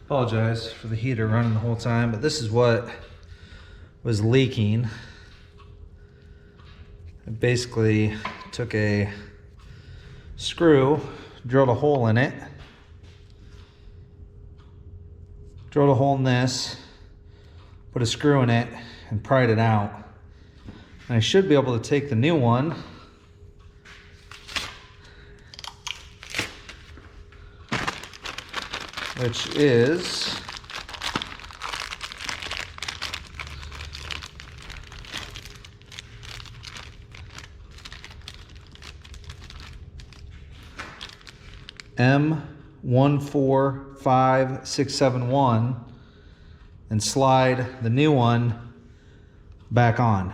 Apologize for the heater running the whole time, but this is what was leaking. I basically took a screw, drilled a hole in it, drilled a hole in this, put a screw in it, and pried it out. And I should be able to take the new one, which is M145671, and slide the new one back on.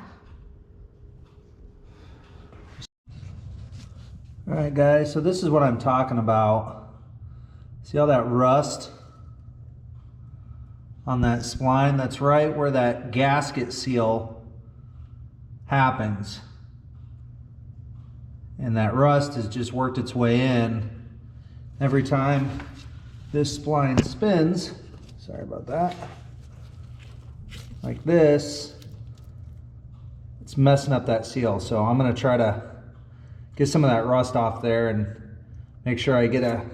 All right, guys, so this is what I'm talking about. See all that rust on that spline? That's right where that gasket seal happens. And that rust has just worked its way in. Every time this spline spins, sorry about that, like this, it's messing up that seal. So I'm gonna try to get some of that rust off there and make sure I get a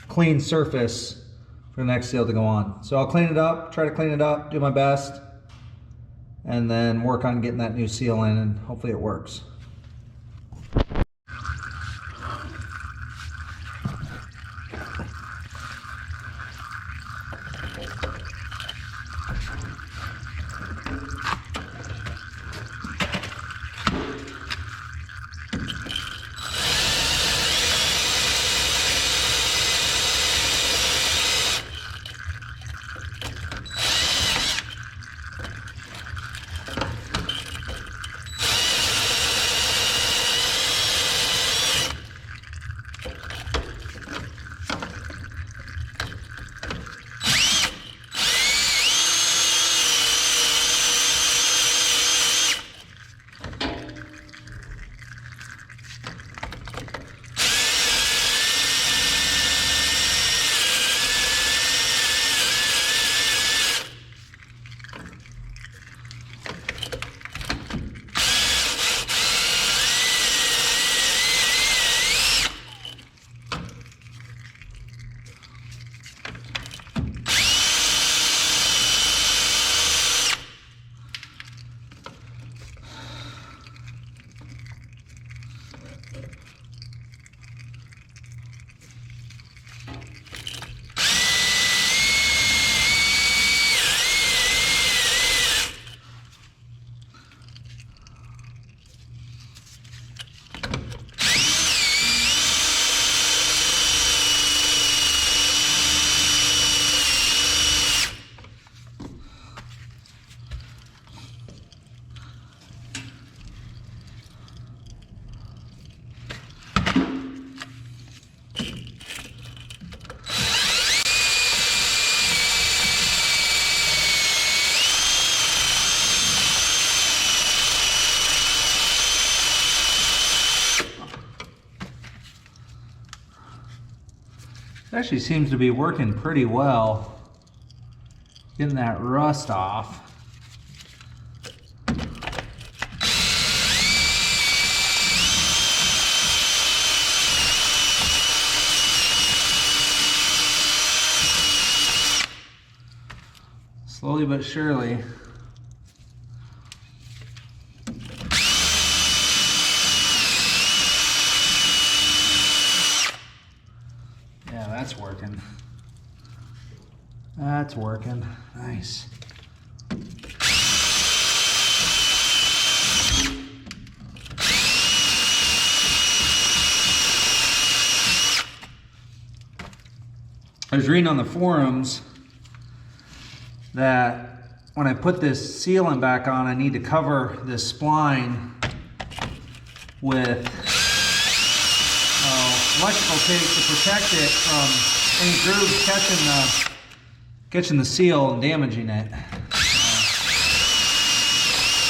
clean surface for the next seal to go on. So I'll clean it up, try to clean it up, do my best, and then work on getting that new seal in, and hopefully it works. It actually seems to be working pretty well, getting that rust off. Slowly but surely. Yeah, that's working. That's working. Nice. I was reading on the forums that when I put this sealant back on, I need to cover this spline with electrical tape to protect it from any grooves catching the seal and damaging it.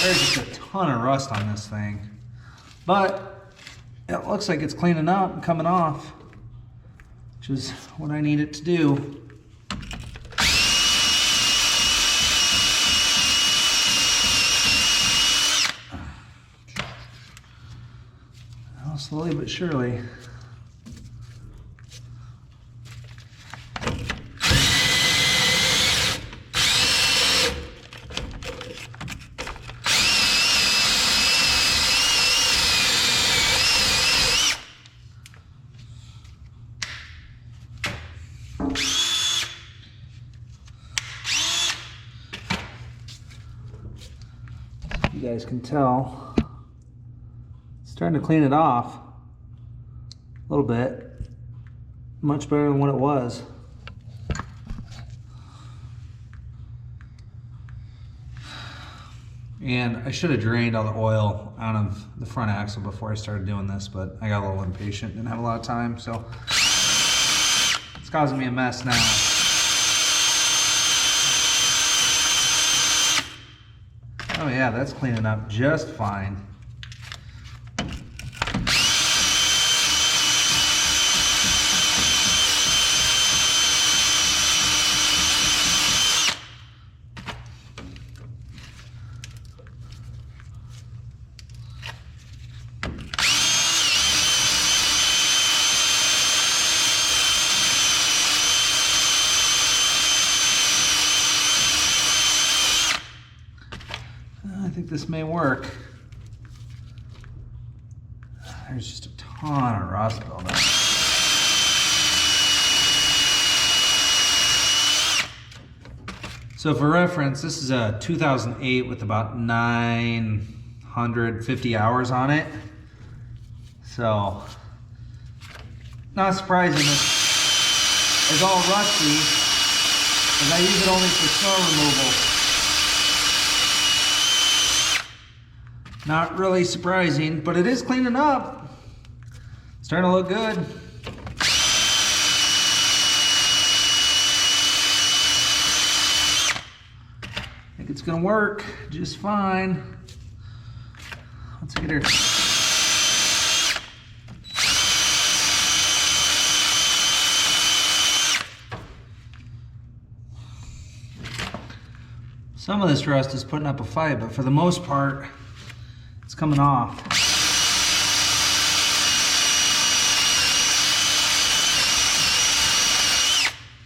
There's just a ton of rust on this thing, but it looks like it's cleaning up and coming off, which is what I need it to do. Well, slowly but surely. You guys can tell, it's starting to clean it off a little bit. Much better than what it was. And I should have drained all the oil out of the front axle before I started doing this, but I got a little impatient, didn't have a lot of time, so it's causing me a mess now. Oh yeah, that's cleaning up just fine. I think this may work. There's just a ton of rust buildup. So for reference, this is a 2008 with about 950 hours on it. So, not surprising it's all rusty, because I use it only for snow removal. Not really surprising, but it is cleaning up. Starting to look good. I think it's gonna work just fine. Let's get her. Some of this rust is putting up a fight, but for the most part, it's coming off.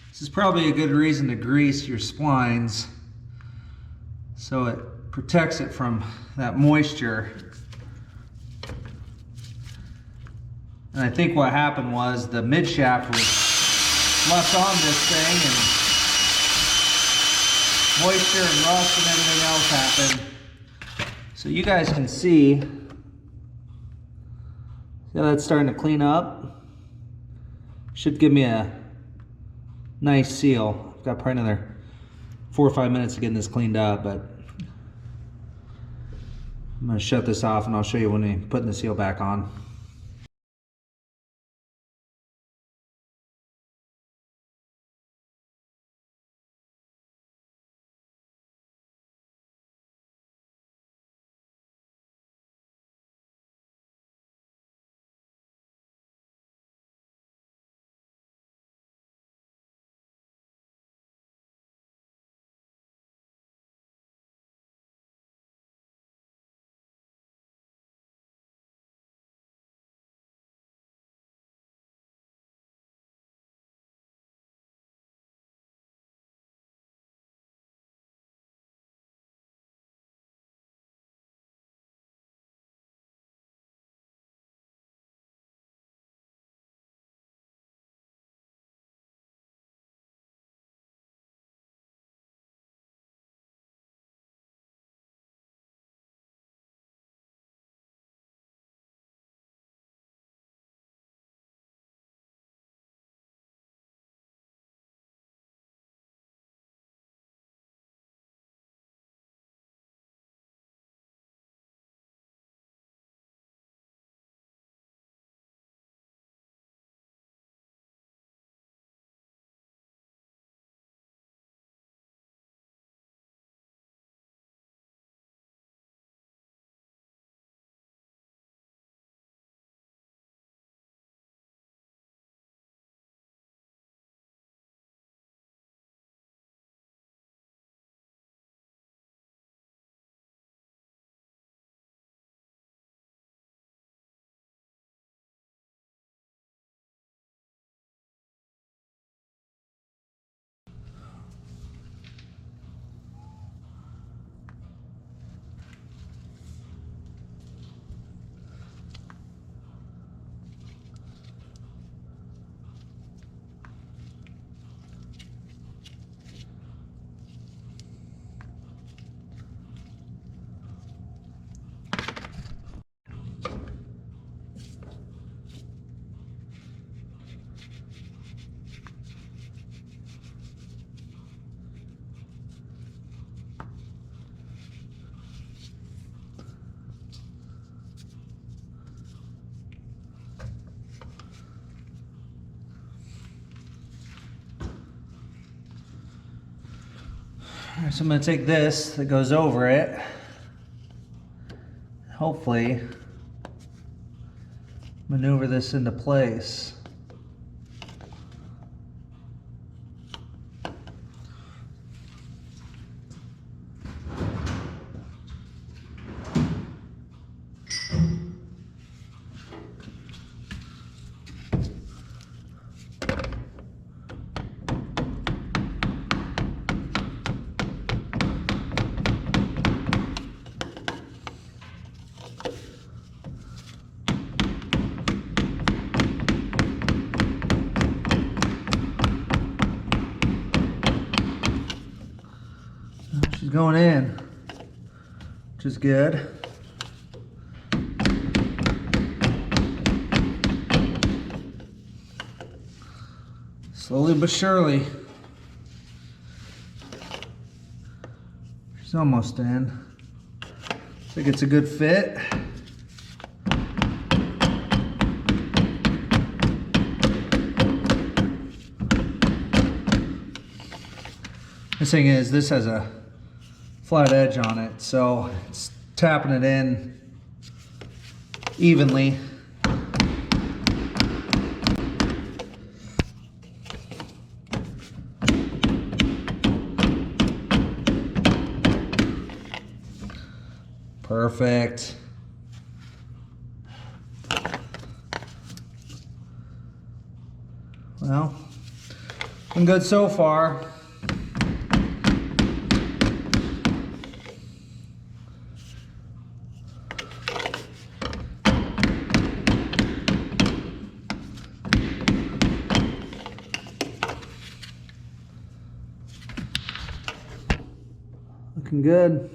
This is probably a good reason to grease your splines, so it protects it from that moisture. And I think what happened was the mid shaft was left on this thing, and moisture and rust and everything else happened. So you guys can see how that's starting to clean up. Should give me a nice seal. I've got probably another 4 or 5 minutes of getting this cleaned up, but I'm gonna shut this off and I'll show you when I'm putting the seal back on. Alright, so I'm going to take this that goes over it. Hopefully maneuver this into place. She's going in, which is good. Slowly but surely. She's almost in. I think it's a good fit. The thing is, this has a flat edge on it, so it's tapping it in evenly. Perfect. Well, been good so far. Looking good.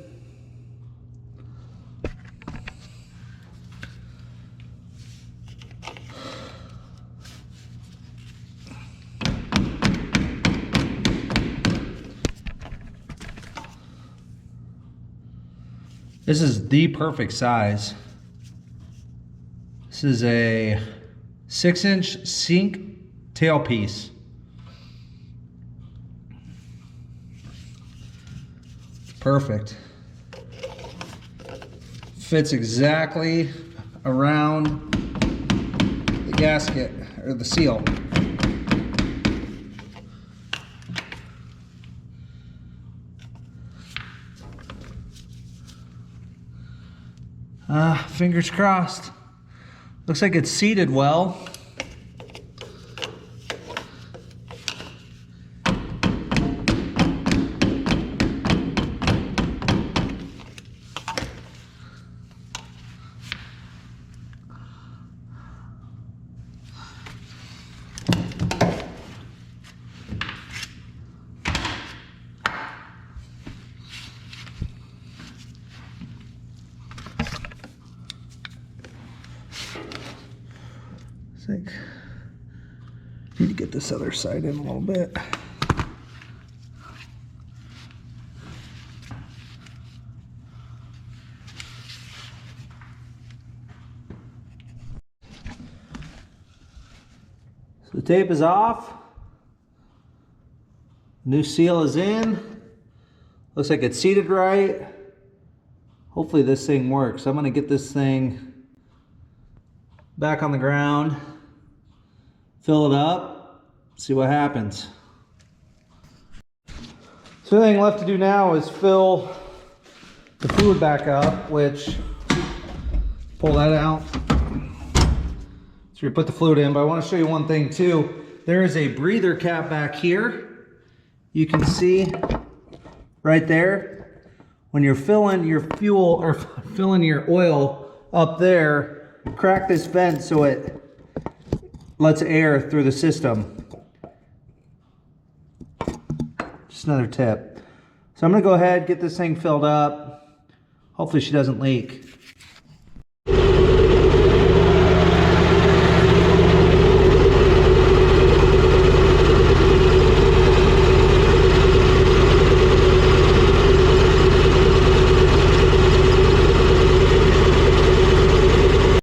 This is the perfect size. This is a 6-inch sink tailpiece. Perfect. Fits exactly around the gasket or the seal. Fingers crossed. Looks like it's seated well. I think need to get this other side in a little bit. So the tape is off. New seal is in. Looks like it's seated right. Hopefully this thing works. I'm going to get this thing back on the ground, fill it up, see what happens. So the thing left to do now is fill the fluid back up, which, pull that out. So we put the fluid in, but I want to show you one thing too. There is a breather cap back here. You can see right there, when you're filling your fuel or filling your oil up there, crack this vent so it lets air through the system. Just another tip. So I'm going to go ahead, get this thing filled up. Hopefully she doesn't leak.